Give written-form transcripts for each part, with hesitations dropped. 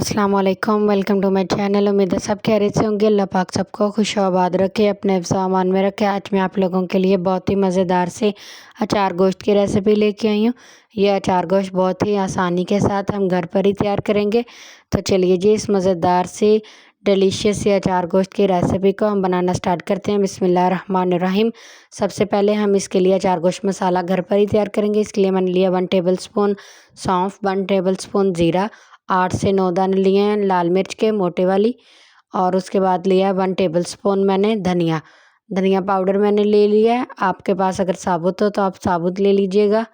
अस्सलाम वालेकुम, welcome to my channel. उम्मीद है सब खैरियत से होंगे। अल्लाह पाक सबको खुश आबाद रखे, अपने हिफ्ज़ अमान में रखे। आज मैं आप लोगों के लिए बहुत ही मज़ेदार से अचार गोश्त की रेसिपी लेके आई हूँ। ये अचार गोश्त बहुत ही आसानी के साथ हम घर पर ही तैयार करेंगे। तो चलिए जी, इस मज़ेदार से डिलीशियस से अचार गोश्त की रेसिपी को हम बनाना स्टार्ट करते हैं। बिस्मिल्लाहिर्रहमानिर्रहीम। सबसे पहले हम इसके लिए अचार गोश्त मसाला घर पर ही तैयार करेंगे। इसके लिए मैंने लिया 1 टेबल स्पून सौंफ, 1 टेबल स्पून ज़ीरा, 8 से 9 दाने लिए हैं लाल मिर्च के मोटे वाली, और उसके बाद लिया है 1 टेबल स्पून मैंने धनिया धनिया पाउडर मैंने ले लिया है। आपके पास अगर साबुत हो तो आप साबुत ले लीजिएगा।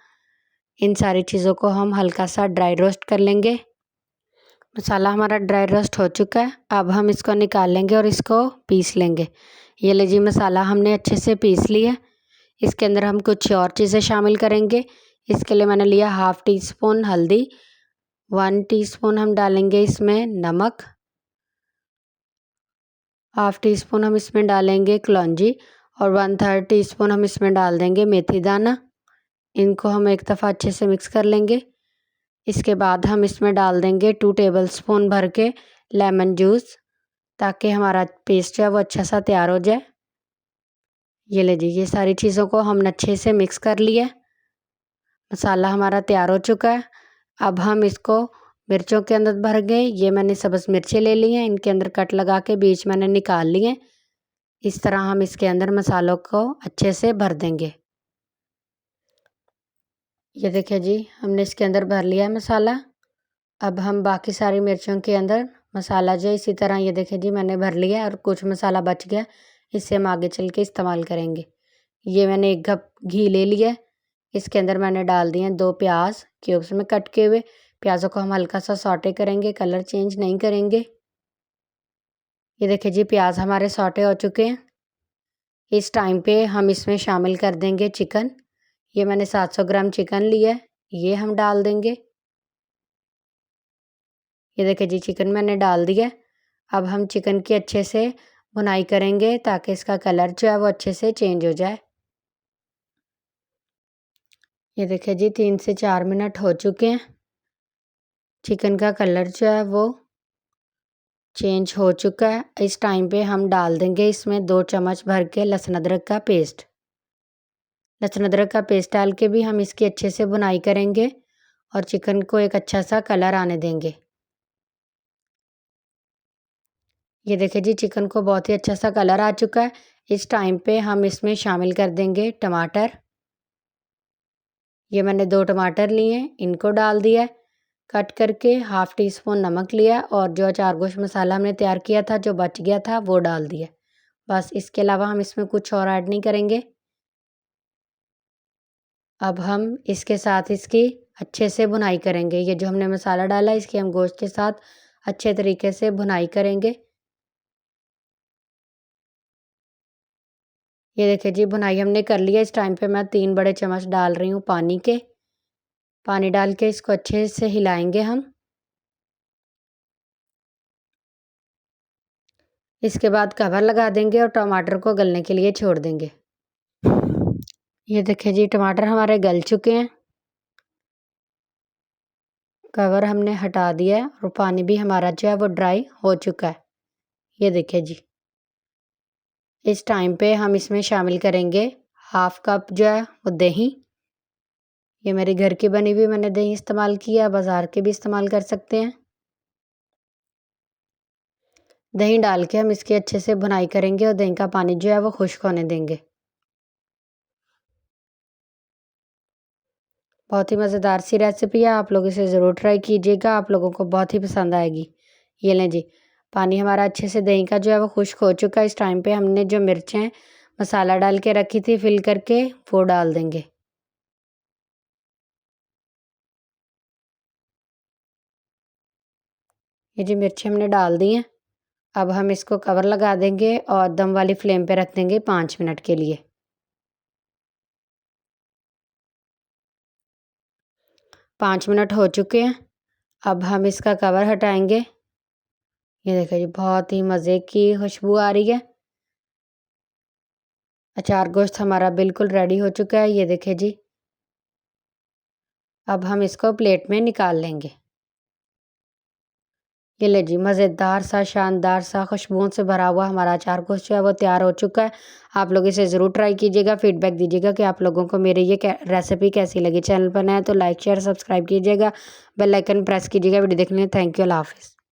इन सारी चीज़ों को हम हल्का सा ड्राई रोस्ट कर लेंगे। मसाला हमारा ड्राई रोस्ट हो चुका है। अब हम इसको निकाल लेंगे और इसको पीस लेंगे। ये लीजिए, मसाला हमने अच्छे से पीस लिया। इसके अंदर हम कुछ और चीज़ें शामिल करेंगे। इसके लिए मैंने लिया 1/2 टीस्पून हल्दी, 1 टीस्पून हम डालेंगे इसमें नमक, 1/2 टीस्पून हम इसमें डालेंगे कलौंजी, और 1/3 टीस्पून हम इसमें डाल देंगे मेथी दाना। इनको हम एक दफ़ा अच्छे से मिक्स कर लेंगे। इसके बाद हम इसमें डाल देंगे 2 टेबलस्पून भर के लेमन जूस, ताकि हमारा पेस्ट जो है वो अच्छा सा तैयार हो जाए। ये लीजिए, ये सारी चीज़ों को हमने अच्छे से मिक्स कर लिया। मसाला हमारा तैयार हो चुका है। अब हम इसको मिर्चों के अंदर भर गए। ये मैंने सब्ज़ मिर्चें ले ली हैं, इनके अंदर कट लगा के बीच मैंने निकाल लिए। इस तरह हम इसके अंदर मसालों को अच्छे से भर देंगे। ये देखिए जी, हमने इसके अंदर भर लिया है मसाला। अब हम बाकी सारी मिर्चों के अंदर मसाला जो इसी तरह, ये देखिए जी, मैंने भर लिया और कुछ मसाला बच गया, इससे हम आगे चल के इस्तेमाल करेंगे। ये मैंने 1 कप घी ले लिया। इसके अंदर मैंने डाल दिए 2 प्याज क्यूब्स में कट किए हुए। प्याज़ों को हम हल्का सा सौटे करेंगे, कलर चेंज नहीं करेंगे। ये देखिए जी, प्याज हमारे सौटे हो चुके हैं। इस टाइम पे हम इसमें शामिल कर देंगे चिकन। ये मैंने 700 ग्राम चिकन लिया है, ये हम डाल देंगे। ये देखिए जी, चिकन मैंने डाल दिया। अब हम चिकन की अच्छे से भुनाई करेंगे ताकि इसका कलर जो है वो अच्छे से चेंज हो जाए। ये देखिए जी, 3 से 4 मिनट हो चुके हैं। चिकन का कलर जो है वो चेंज हो चुका है। इस टाइम पे हम डाल देंगे इसमें 2 चम्मच भर के लहसुन अदरक का पेस्ट। लहसुन अदरक का पेस्ट डाल के भी हम इसकी अच्छे से भुनाई करेंगे और चिकन को एक अच्छा सा कलर आने देंगे। ये देखिए जी, चिकन को बहुत ही अच्छा सा कलर आ चुका है। इस टाइम पे हम इसमें शामिल कर देंगे टमाटर। ये मैंने 2 टमाटर लिए, इनको डाल दिया है कट करके। 1/2 टीस्पून नमक लिया और जो अचार गोश्त मसाला हमने तैयार किया था, जो बच गया था, वो डाल दिया। बस, इसके अलावा हम इसमें कुछ और ऐड नहीं करेंगे। अब हम इसके साथ इसकी अच्छे से भुनाई करेंगे। ये जो हमने मसाला डाला है, इसकी हम गोश्त के साथ अच्छे तरीके से भुनाई करेंगे। ये देखिए जी, भुनाई हमने कर लिया। इस टाइम पे मैं 3 बड़े चम्मच डाल रही हूँ पानी के। पानी डाल के इसको अच्छे से हिलाएंगे हम। इसके बाद कवर लगा देंगे और टमाटर को गलने के लिए छोड़ देंगे। ये देखिए जी, टमाटर हमारे गल चुके हैं। कवर हमने हटा दिया है और पानी भी हमारा जो है वो ड्राई हो चुका है। ये देखिए जी, इस टाइम पे हम इसमें शामिल करेंगे 1/2 कप जो है वो दही। ये मेरी घर की बनी हुई मैंने दही इस्तेमाल किया, बाज़ार के भी इस्तेमाल कर सकते हैं। दही डाल के हम इसकी अच्छे से भुनाई करेंगे और दही का पानी जो है वो खुश्क होने देंगे। बहुत ही मज़ेदार सी रेसिपी है, आप लोग इसे ज़रूर ट्राई कीजिएगा, आप लोगों को बहुत ही पसंद आएगी। ये लें जी, पानी हमारा अच्छे से दही का जो है वो खुश्क हो चुका है। इस टाइम पे हमने जो मिर्चें मसाला डाल के रखी थी फिल करके, वो डाल देंगे। ये जी, मिर्ची हमने डाल दी हैं। अब हम इसको कवर लगा देंगे और दम वाली फ्लेम पे रख देंगे 5 मिनट के लिए। 5 मिनट हो चुके हैं। अब हम इसका कवर हटाएंगे। ये देखिए जी, बहुत ही मज़े की खुशबू आ रही है। अचार गोश्त हमारा बिल्कुल रेडी हो चुका है। ये देखिए जी, अब हम इसको प्लेट में निकाल लेंगे। ये ले जी, मज़ेदार सा, शानदार सा, खुशबुओं से भरा हुआ हमारा अचार गोश्त जो है वो तैयार हो चुका है। आप लोग इसे ज़रूर ट्राई कीजिएगा, फीडबैक दीजिएगा कि आप लोगों को मेरी ये रेसिपी कैसी लगी। चैनल पर नया है तो लाइक शेयर सब्सक्राइब कीजिएगा, बेल आइकन प्रेस कीजिएगा। वीडियो देखने के लिए थैंक यू, अल्लाह हाफ़िज़।